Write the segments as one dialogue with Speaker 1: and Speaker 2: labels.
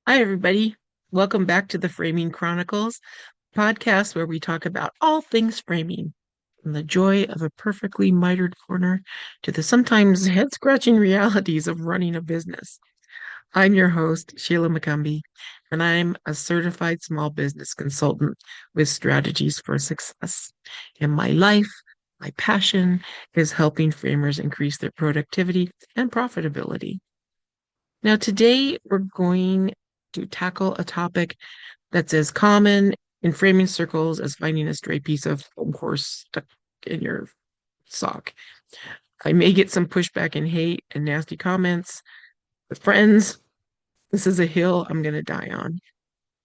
Speaker 1: Hi, everybody. Welcome back to the Framing Chronicles podcast, where we talk about all things framing, from the joy of a perfectly mitered corner to the sometimes head scratching realities of running a business. I'm your host, Sheila McCumbee, and I'm a certified small business consultant with strategies for success. In my life, my passion is helping framers increase their productivity and profitability. Now, today we're going to tackle a topic that's as common in framing circles as finding a stray piece of foam horse stuck in your sock. I may get some pushback and hate and nasty comments, but friends, this is a hill I'm going to die on.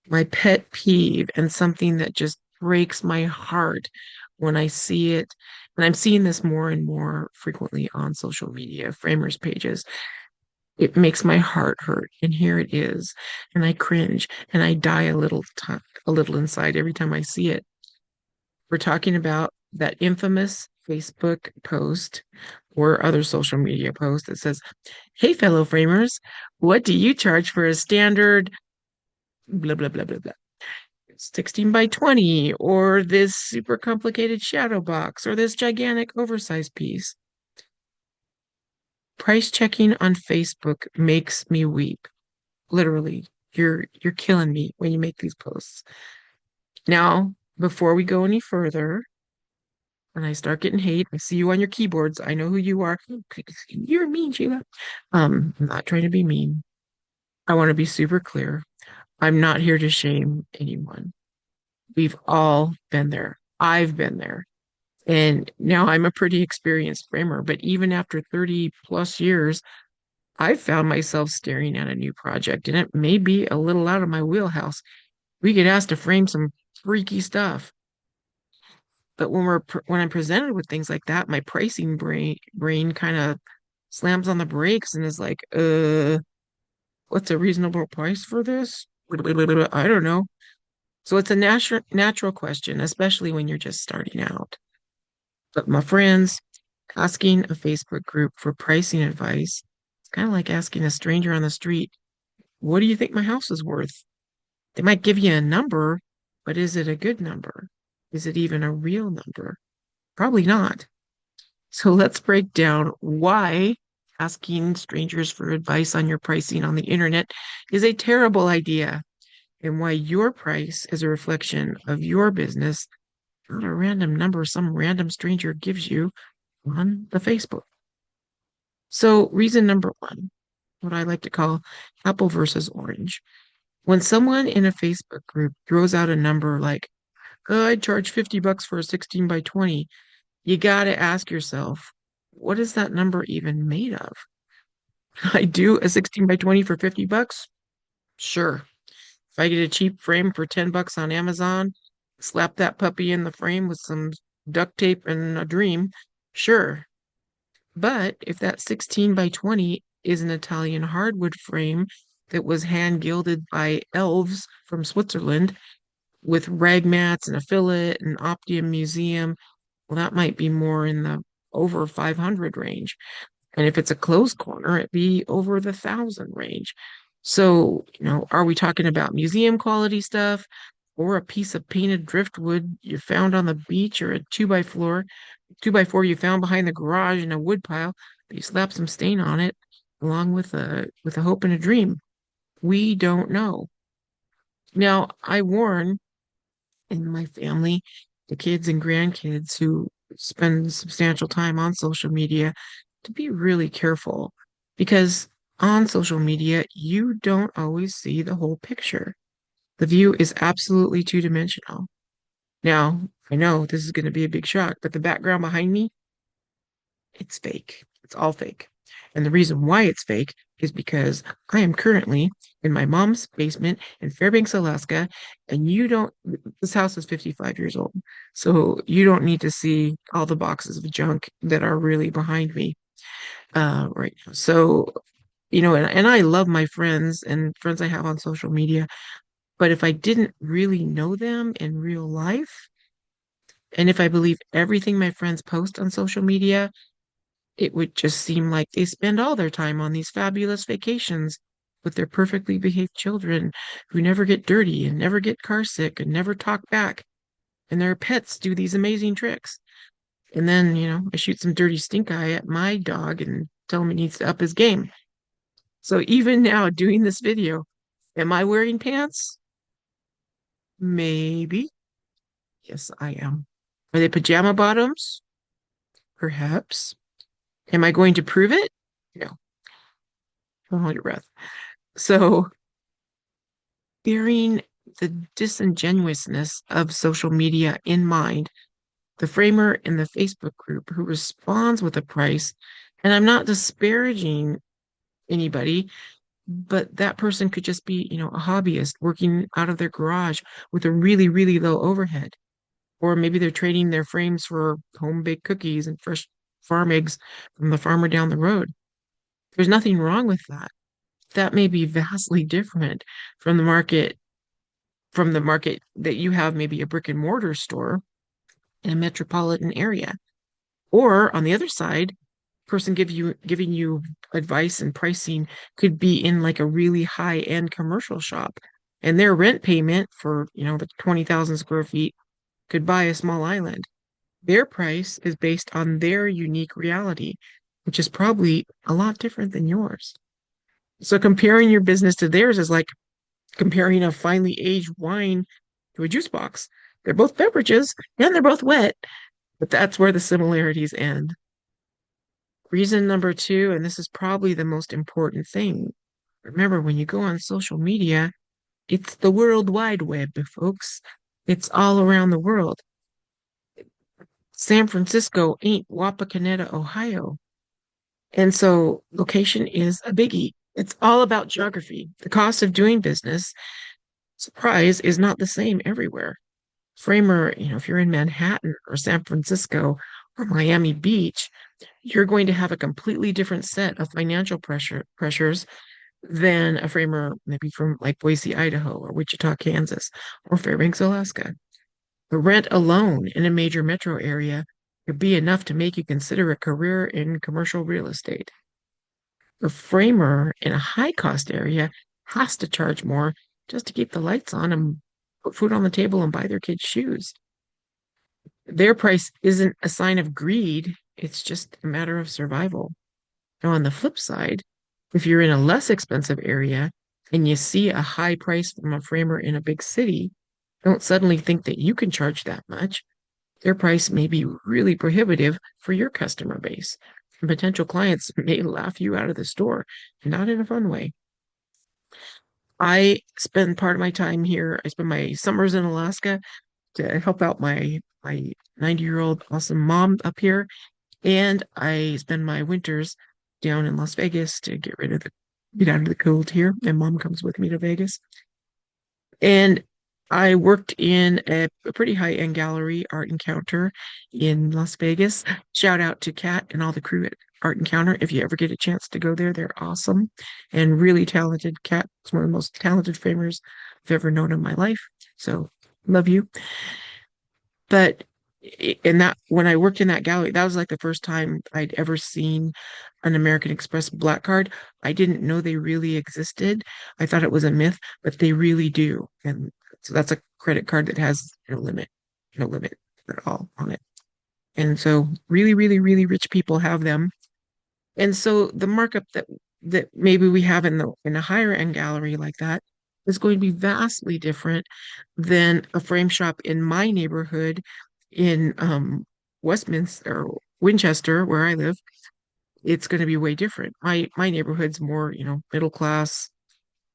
Speaker 1: My pet peeve and something that just breaks my heart when I see it, and I'm seeing this more and more frequently on social media, framers pages. It makes my heart hurt, and here it is, and I cringe and I die a little inside every time I see it. We're talking about that infamous Facebook post or other social media post that says, "Hey, fellow framers, what do you charge for a standard blah blah blah blah blah 16 by 20, or this super complicated shadow box, or this gigantic oversized piece?" Price checking on Facebook makes me weep. Literally, you're killing me when you make these posts. Now, before we go any further, and I start getting hate, I see you on your keyboards. I know who you are. You're mean, Sheila. I'm not trying to be mean. I want to be super clear. I'm not here to shame anyone. We've all been there. I've been there. And now I'm a pretty experienced framer, but even after 30 plus years, I've found myself staring at a new project, and it may be a little out of my wheelhouse. We get asked to frame some freaky stuff. But when I'm presented with things like that, my pricing brain kind of slams on the brakes and is like, what's a reasonable price for this? I don't know. So it's a natural question, especially when you're just starting out. But my friends, asking a Facebook group for pricing advice, it's kind of like asking a stranger on the street, what do you think my house is worth? They might give you a number, but is it a good number? Is it even a real number? Probably not. So let's break down why asking strangers for advice on your pricing on the internet is a terrible idea, and why your price is a reflection of your business, not a random number some random stranger gives you on the Facebook. So, reason number one, what I like to call apple versus orange. When someone in a Facebook group throws out a number like, "Oh, I'd charge $50 for a 16 by 20, you got to ask yourself, what is that number even made of? I do a 16 by 20 for $50? Sure. If I get a cheap frame for $10 on Amazon, slap that puppy in the frame with some duct tape and a dream, sure. But if that 16 by 20 is an Italian hardwood frame that was hand gilded by elves from Switzerland with rag mats and a fillet and Optium Museum, well, that might be more in the over 500 range. And if it's a closed corner, it'd be over the 1,000 range. So, are we talking about museum quality stuff or a piece of painted driftwood you found on the beach, or a two by four you found behind the garage in a wood pile, but you slap some stain on it along with a hope and a dream? We don't know. Now, I warn in my family, the kids and grandkids who spend substantial time on social media, to be really careful, because on social media, you don't always see the whole picture. The view is absolutely two-dimensional. Now, I know this is going to be a big shock, but the background behind me, it's fake. It's all fake. And the reason why it's fake is because I am currently in my mom's basement in Fairbanks, Alaska, and this house is 55 years old. So you don't need to see all the boxes of junk that are really behind me right now. So, and I love my friends and friends I have on social media, but if I didn't really know them in real life, and if I believe everything my friends post on social media, it would just seem like they spend all their time on these fabulous vacations. with their perfectly behaved children who never get dirty and never get car sick and never talk back. And their pets do these amazing tricks. And then, I shoot some dirty stink eye at my dog and tell him he needs to up his game. So even now, doing this video, am I wearing pants? Maybe. Yes, I am. Are they pajama bottoms? Perhaps. Am I going to prove it? No. Don't hold your breath. So, bearing the disingenuousness of social media in mind, the framer in the Facebook group who responds with a price, and I'm not disparaging anybody, but that person could just be, a hobbyist working out of their garage with a really, really low overhead. Or maybe they're trading their frames for home baked cookies and fresh farm eggs from the farmer down the road. There's nothing wrong with that. That may be vastly different from the market that you have maybe a brick and mortar store in a metropolitan area. Or on the other side, person giving you advice and pricing could be in like a really high end commercial shop. And their rent payment for, the 20,000 square feet could buy a small island. Their price is based on their unique reality, which is probably a lot different than yours. So comparing your business to theirs is like comparing a finely aged wine to a juice box. They're both beverages and they're both wet, but that's where the similarities end. Reason number two, and this is probably the most important thing. Remember, when you go on social media, it's the World Wide Web, folks. It's all around the world. San Francisco ain't Wapakoneta, Ohio. And so location is a biggie. It's all about geography. The cost of doing business, surprise, is not the same everywhere. Framer, if you're in Manhattan or San Francisco or Miami Beach, you're going to have a completely different set of financial pressures than a framer maybe from like Boise, Idaho, or Wichita, Kansas, or Fairbanks, Alaska. The rent alone in a major metro area could be enough to make you consider a career in commercial real estate. The framer in a high cost area has to charge more just to keep the lights on and put food on the table and buy their kids shoes. Their price isn't a sign of greed, it's just a matter of survival. Now, on the flip side, if you're in a less expensive area and you see a high price from a framer in a big city, don't suddenly think that you can charge that much. Their price may be really prohibitive for your customer base. And potential clients may laugh you out of the store, not in a fun way. I spend part of my time here. I spend my summers in Alaska to help out my 90-year-old awesome mom up here, and I spend my winters down in Las Vegas to get out of the cold here. And mom comes with me to Vegas. And I worked in a pretty high-end gallery, Art Encounter, in Las Vegas. Shout out to Kat and all the crew at Art Encounter. If you ever get a chance to go there, they're awesome and really talented. Kat is one of the most talented framers I've ever known in my life. So love you. But in that, when I worked in that gallery, that was like the first time I'd ever seen an American Express black card. I didn't know they really existed. I thought it was a myth, but they really do. And so that's a credit card that has no limit at all on it. And so really, really, really rich people have them. And so the markup that maybe we have in a higher end gallery like that is going to be vastly different than a frame shop in my neighborhood in Westminster or Winchester, where I live. It's going to be way different. My neighborhood's more, middle class,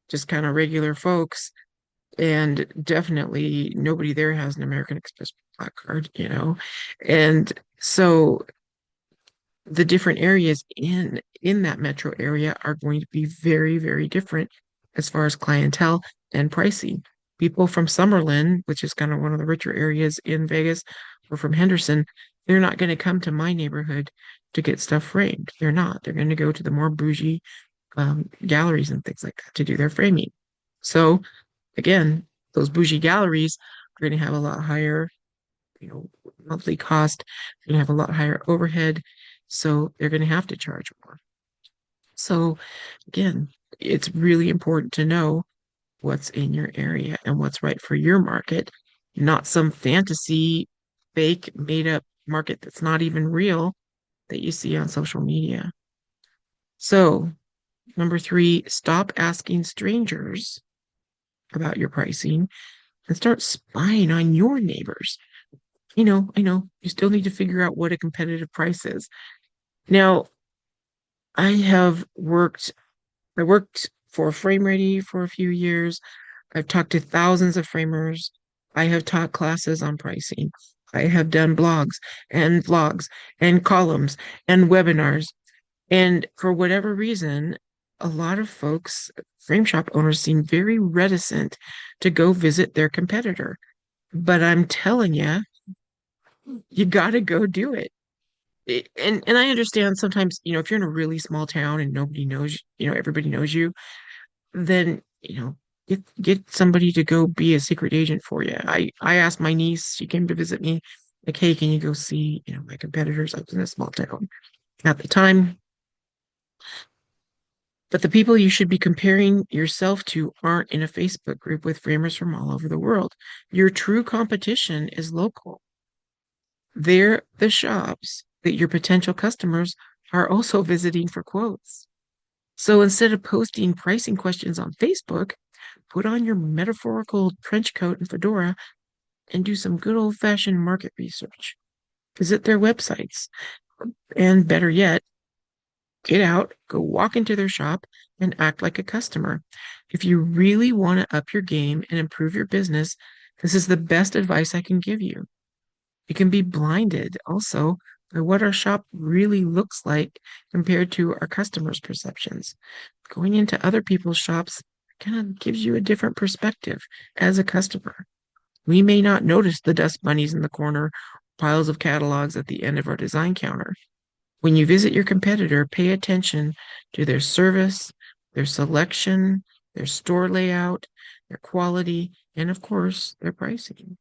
Speaker 1: just kind of regular folks, and definitely nobody there has an American Express black card. And so the different areas in that metro area are going to be very, very different as far as clientele and pricing. People from Summerlin, which is kind of one of the richer areas in Vegas, or from Henderson, they're not going to come to my neighborhood to get stuff framed. They're not. They're going to go to the more bougie galleries and things like that to do their framing. So again, those bougie galleries are going to have a lot higher, you know, monthly cost. They're going to have a lot higher overhead. So they're going to have to charge more. So again, it's really important to know what's in your area and what's right for your market, not some fantasy, fake, made up market that's not even real that you see on social media. So, number three, stop asking strangers about your pricing and start spying on your neighbors. I know you still need to figure out what a competitive price is. Now, I have I worked for FrameReady for a few years. I've talked to thousands of framers. I have taught classes on pricing. I have done blogs and vlogs and columns and webinars. And for whatever reason, a lot of folks, frame shop owners, seem very reticent to go visit their competitor. But I'm telling you, you got to go do it. And I understand sometimes, if you're in a really small town and nobody knows, everybody knows you, then, get somebody to go be a secret agent for you. I asked my niece, she came to visit me, like, hey, can you go see, my competitors? I was in a small town at the time. But the people you should be comparing yourself to aren't in a Facebook group with framers from all over the world. Your true competition is local. They're the shops that your potential customers are also visiting for quotes. So instead of posting pricing questions on Facebook, put on your metaphorical trench coat and fedora and do some good old-fashioned market research. Visit their websites, and better yet, get out, go walk into their shop, and act like a customer. If you really want to up your game and improve your business, this is the best advice I can give you. You can be blinded also by what our shop really looks like compared to our customers' perceptions. Going into other people's shops kind of gives you a different perspective as a customer. We may not notice the dust bunnies in the corner, piles of catalogs at the end of our design counter. When you visit your competitor, pay attention to their service, their selection, their store layout, their quality, and of course, their pricing.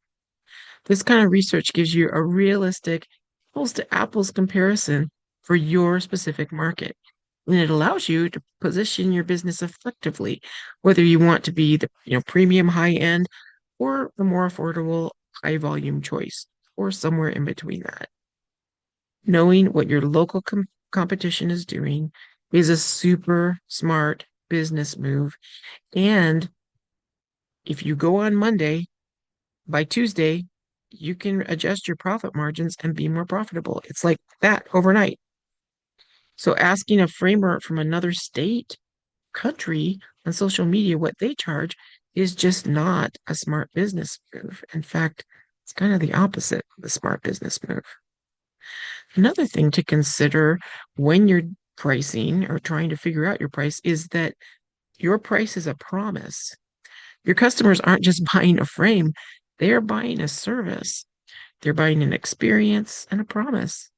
Speaker 1: This kind of research gives you a realistic apples to apples comparison for your specific market. And it allows you to position your business effectively, whether you want to be the premium high end or the more affordable high volume choice, or somewhere in between that. Knowing what your local competition is doing is a super smart business move. And if you go on Monday, by Tuesday, you can adjust your profit margins and be more profitable. It's like that overnight. So asking a framer from another state, country on social media what they charge is just not a smart business move. In fact, it's kind of the opposite of a smart business move. Another thing to consider when you're pricing or trying to figure out your price is that your price is a promise. Your customers aren't just buying a frame, they are buying a service. They're buying an experience and a promise.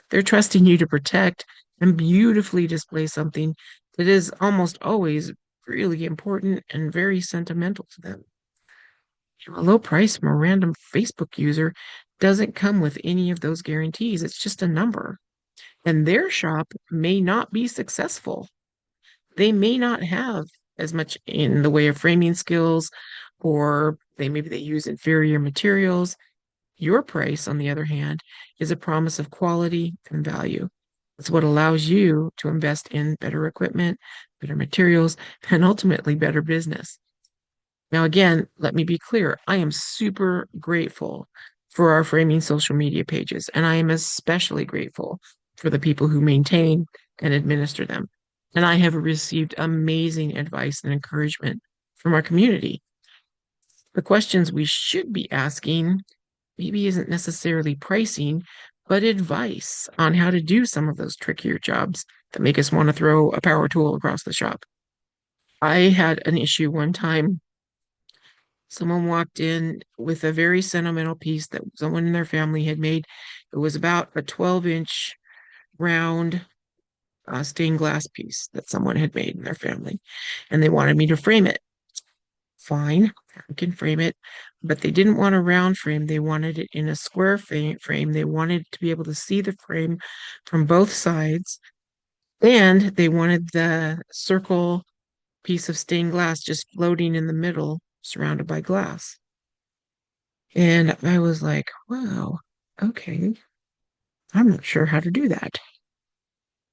Speaker 1: They're trusting you to protect and beautifully display something that is almost always really important and very sentimental to them. A low price from a random Facebook user doesn't come with any of those guarantees. It's just a number. And their shop may not be successful. They may not have as much in the way of framing skills, or maybe they use inferior materials. Your price, on the other hand, is a promise of quality and value. It's what allows you to invest in better equipment, better materials, and ultimately better business. Now, again, let me be clear. I am super grateful for our framing social media pages, and I am especially grateful for the people who maintain and administer them. And I have received amazing advice and encouragement from our community. The questions we should be asking maybe isn't necessarily pricing, but advice on how to do some of those trickier jobs that make us want to throw a power tool across the shop. I had an issue one time. Someone walked in with a very sentimental piece that someone in their family had made. It was about a 12-inch round stained glass piece that someone had made in their family, and they wanted me to frame it. Fine, I can frame it, but they didn't want a round frame. They wanted it in a square frame. They wanted to be able to see the frame from both sides, and they wanted the circle piece of stained glass just floating in the middle, surrounded by glass. And I was like, wow, okay, I'm not sure how to do that.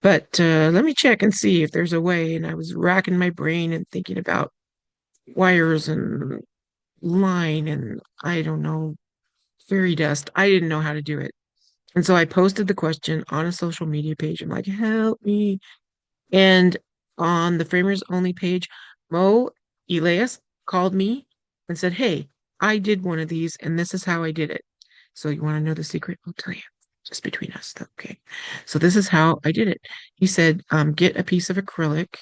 Speaker 1: But let me check and see if there's a way. And I was racking my brain and thinking about wires and line and I don't know, fairy dust. I didn't know how to do it. And so I posted the question on a social media page. I'm like, help me. And on the Framers Only page, Mo Elias called me and said, hey, I did one of these and this is how I did it. So you want to know the secret? I'll tell you. Just between us. Okay. So this is how I did it. He said, get a piece of acrylic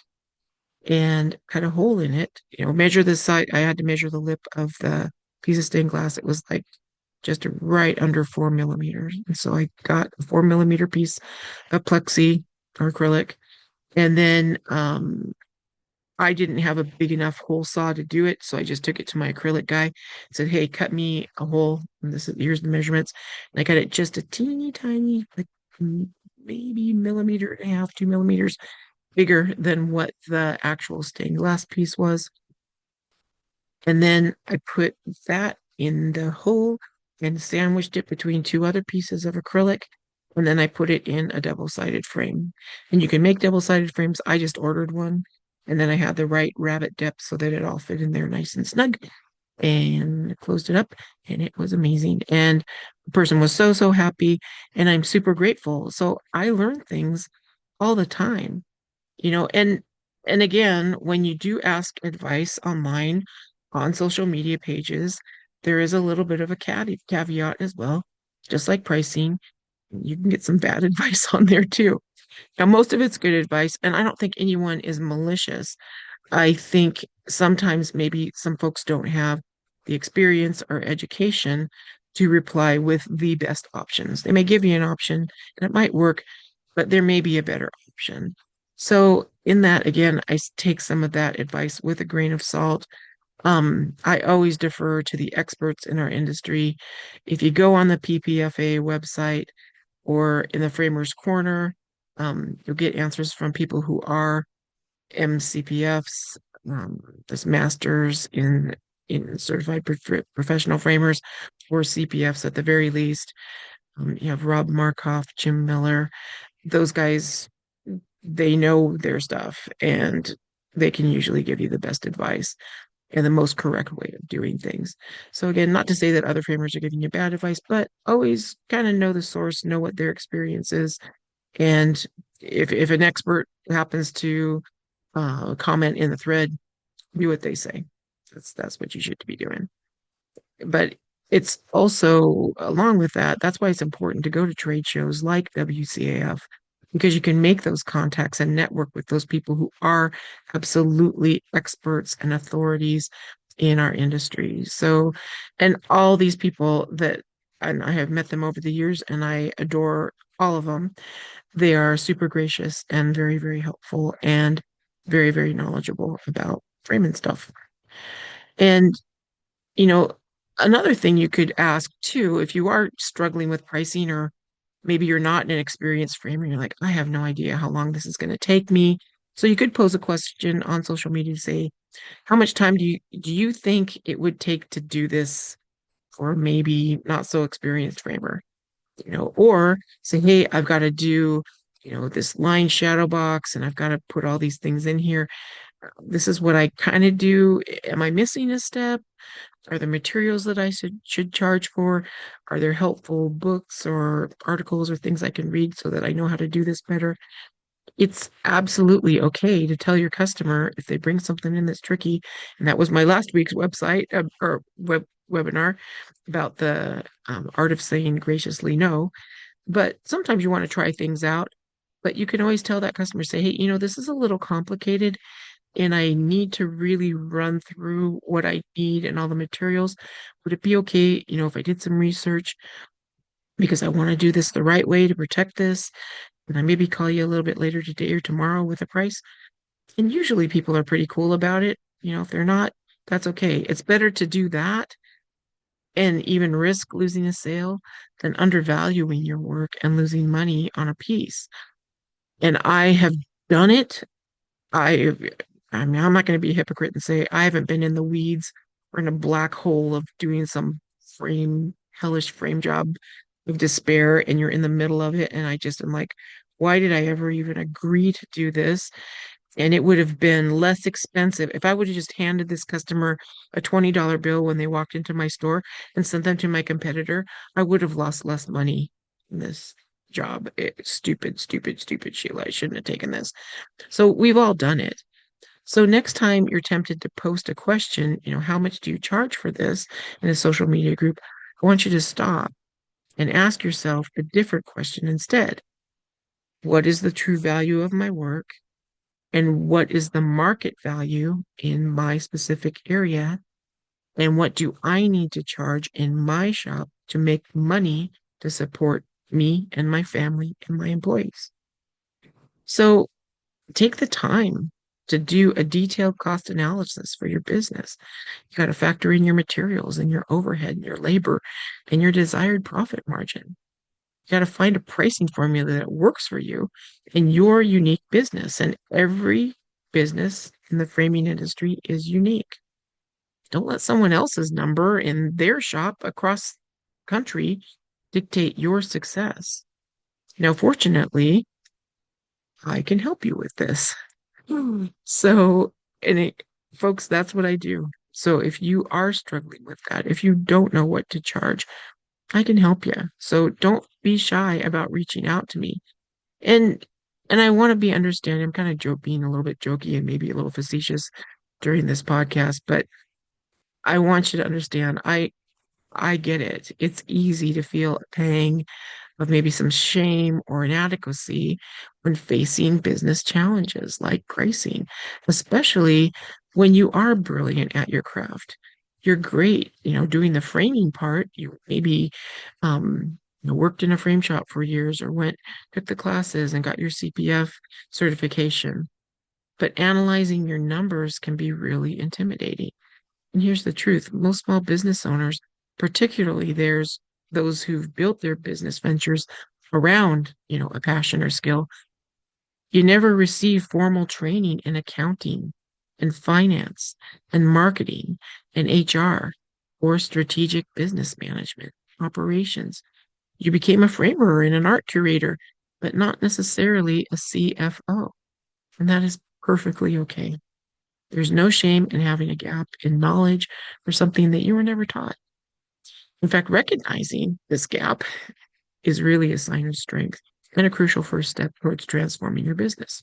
Speaker 1: and cut a hole in it. Measure the side. I had to measure the lip of the piece of stained glass. It was like just right under 4 millimeters. And so I got a 4 millimeter piece of plexi or acrylic. And then I didn't have a big enough hole saw to do it. So I just took it to my acrylic guy and said, hey, cut me a hole. And here's the measurements. And I cut it just a teeny tiny, like maybe millimeter and a half, 2 millimeters bigger than what the actual stained glass piece was. And then I put that in the hole and sandwiched it between two other pieces of acrylic. And then I put it in a double-sided frame. And you can make double-sided frames. I just ordered one. And then I had the right rabbit depth so that it all fit in there nice and snug. And closed it up, and it was amazing. And the person was so, so happy. And I'm super grateful. So I learn things all the time, and again, when you do ask advice online on social media pages, there is a little bit of a caveat as well. Just like pricing, you can get some bad advice on there too. Now, most of it's good advice, and I don't think anyone is malicious. I think sometimes maybe some folks don't have the experience or education to reply with the best options. They may give you an option and it might work, but there may be a better option. So, in that, again, take some of that advice with a grain of salt. I always defer to the experts in our industry. If you go on the PPFA website or in the Framers Corner, you'll get answers from people who are MCPFs, there's masters in certified professional framers or CPFs at the very least. You have Rob Markoff, Jim Miller. Those guys, they know their stuff and they can usually give you the best advice and the most correct way of doing things. So again, not to say that other framers are giving you bad advice, but always kind of know the source, know what their experience is. And if an expert happens to comment in the thread, do what they say. That's what you should be doing. But it's also along with that, that's why it's important to go to trade shows like WCAF because you can make those contacts and network with those people who are absolutely experts and authorities in our industry. So, and all these people and I have met them over the years and I adore all of them. They are super gracious and very, very helpful and very, very knowledgeable about framing stuff. And, you know, another thing you could ask too, if you are struggling with pricing or maybe you're not an experienced framer, you're like, I have no idea how long this is going to take me. So you could pose a question on social media to say, how much time do you think it would take to do this for maybe not so experienced framer? Or say, hey, I've got to do, this line shadow box and I've got to put all these things in here. This is what I kind of do. Am I missing a step? Are there materials that I should charge for? Are there helpful books or articles or things I can read so that I know how to do this better? It's absolutely okay to tell your customer if they bring something in that's tricky. And that was my last week's website or webinar about the art of saying graciously no. But sometimes you want to try things out, but you can always tell that customer, say, hey, this is a little complicated and I need to really run through what I need and all the materials. Would it be okay, if I did some research because I want to do this the right way to protect this? And I maybe call you a little bit later today or tomorrow with a price. And usually people are pretty cool about it. If they're not, that's okay. It's better to do that and even risk losing a sale than undervaluing your work and losing money on a piece. And I have done it. I I mean, I'm not going to be a hypocrite and say I haven't been in the weeds or in a black hole of doing some hellish frame job of despair, and you're in the middle of it. And I just am like, why did I ever even agree to do this? And it would have been less expensive if I would have just handed this customer a $20 bill when they walked into my store and sent them to my competitor. I would have lost less money in this job. Stupid, stupid, stupid, Sheila. I shouldn't have taken this. So we've all done it. So next time you're tempted to post a question, how much do you charge for this in a social media group? I want you to stop and ask yourself a different question instead. What is the true value of my work? And what is the market value in my specific area? And what do I need to charge in my shop to make money to support me and my family and my employees? So take the time to do a detailed cost analysis for your business. You got to factor in your materials and your overhead and your labor and your desired profit margin. You got to find a pricing formula that works for you in your unique business. And every business in the framing industry is unique. Don't let someone else's number in their shop across country dictate your success. Fortunately, I can help you with this. So, and folks, that's what I do. So if you are struggling with that, if you don't know what to charge, I can help you. So don't be shy about reaching out to me. And and I want to be understanding. I'm kind of being a little bit jokey and maybe a little facetious during this podcast, but I want you to understand. I get it. It's easy to feel a pang of maybe some shame or inadequacy when facing business challenges like pricing, especially when you are brilliant at your craft. You're great, doing the framing part. You maybe worked in a frame shop for years or took the classes and got your CPF certification. But analyzing your numbers can be really intimidating. And here's the truth. Most small business owners, particularly there's those who've built their business ventures around, a passion or skill, you never receive formal training in accounting and finance and marketing and HR or strategic business management operations. You became a framer and an art curator, but not necessarily a CFO. And that is perfectly okay. There's no shame in having a gap in knowledge for something that you were never taught. In fact, recognizing this gap is really a sign of strength and a crucial first step towards transforming your business.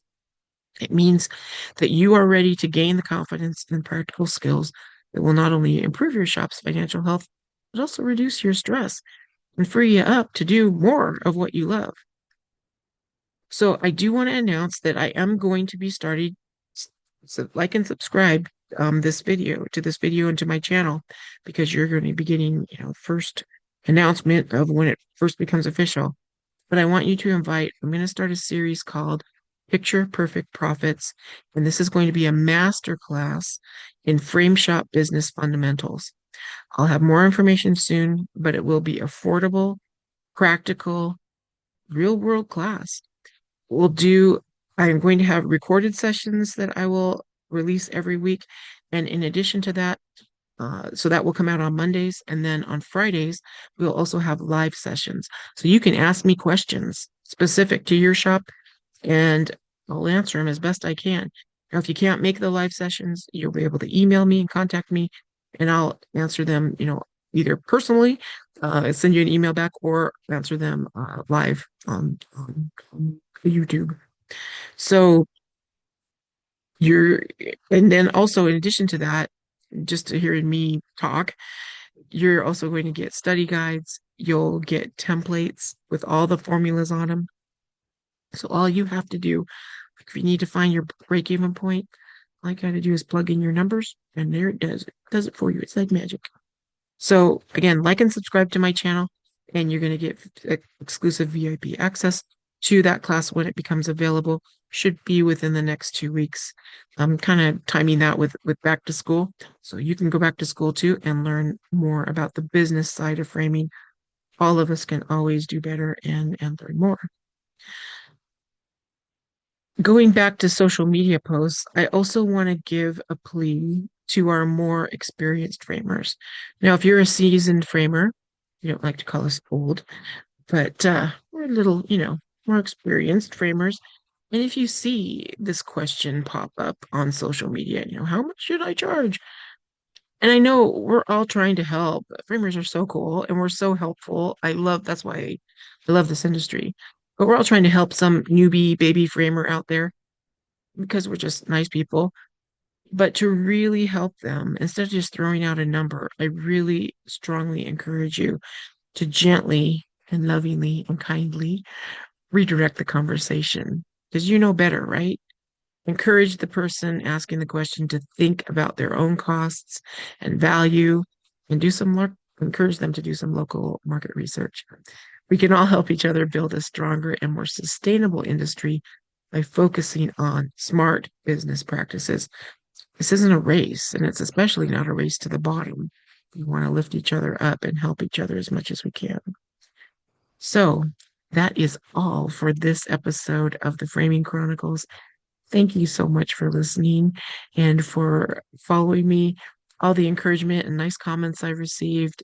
Speaker 1: It means that you are ready to gain the confidence and practical skills that will not only improve your shop's financial health, but also reduce your stress and free you up to do more of what you love. So I do want to announce that I am going to be starting, so like and subscribe this video and to my channel, because you're going to be getting, first announcement of when it first becomes official. But I want you to I'm going to start a series called Picture Perfect Profits, and this is going to be a master class in frame shop business fundamentals. I'll have more information soon, but it will be affordable, practical, real world class. I'm going to have recorded sessions that I will release every week. And in addition to that, so that will come out on Mondays. And then on Fridays, we'll also have live sessions. So you can ask me questions specific to your shop and I'll answer them as best I can. Now, if you can't make the live sessions, you'll be able to email me and contact me, and I'll answer them, either personally, send you an email back, or answer them live on YouTube. So and then also in addition to that, just to hearing me talk, you're also going to get study guides. You'll get templates with all the formulas on them. So all you have to do, if you need to find your break-even point, all you got to do is plug in your numbers, and there it does. It does it for you. It's like magic. So again, like and subscribe to my channel, and you're going to get exclusive VIP access to that class when it becomes available. Should be within the next 2 weeks. I'm kind of timing that with back to school. So you can go back to school too and learn more about the business side of framing. All of us can always do better and learn more. Going back to social media posts, I also want to give a plea to our more experienced framers. Now, if you're a seasoned framer, you don't like to call us old, but we're a little, more experienced framers. And if you see this question pop up on social media, how much should I charge? And I know we're all trying to help. Framers are so cool and we're so helpful. That's why I love this industry. But we're all trying to help some newbie baby framer out there because we're just nice people. But to really help them, instead of just throwing out a number, I really strongly encourage you to gently and lovingly and kindly redirect the conversation because you know better, right? Encourage the person asking the question to think about their own costs and value and encourage them to do some local market research. We can all help each other build a stronger and more sustainable industry by focusing on smart business practices. This isn't a race, and it's especially not a race to the bottom. We want to lift each other up and help each other as much as we can. So, that is all for this episode of the Framing Chronicles. Thank you so much for listening and for following me. All the encouragement and nice comments I've received.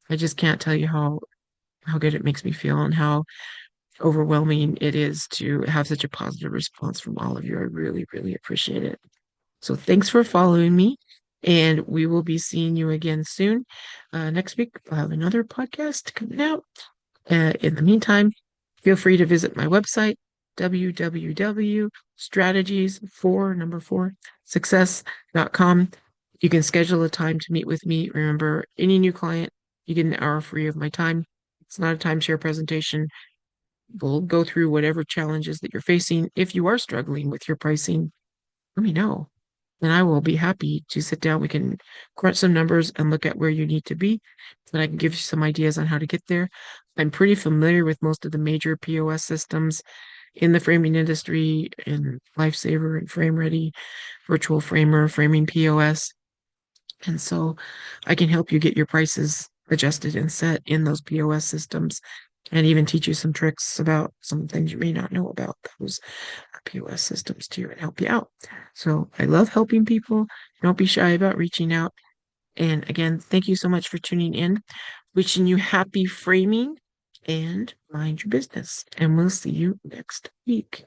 Speaker 1: I just can't tell you how good it makes me feel and how overwhelming it is to have such a positive response from all of you. I really, really appreciate it. So thanks for following me, and we will be seeing you again soon. Next week, I'll have another podcast coming out. In the meantime, feel free to visit my website, www.strategies4 success.com. You can schedule a time to meet with me. Remember, any new client, you get an hour free of my time. It's not a timeshare presentation. We'll go through whatever challenges that you're facing. If you are struggling with your pricing, let me know. And I will be happy to sit down. We can crunch some numbers and look at where you need to be. And I can give you some ideas on how to get there. I'm pretty familiar with most of the major POS systems in the framing industry, in Lifesaver and FrameReady, Virtual Framer, Framing POS. And so I can help you get your prices adjusted and set in those POS systems and even teach you some tricks about some things you may not know about those POS systems too and help you out. So I love helping people. Don't be shy about reaching out. And again, thank you so much for tuning in. Wishing you happy framing and mind your business. And we'll see you next week.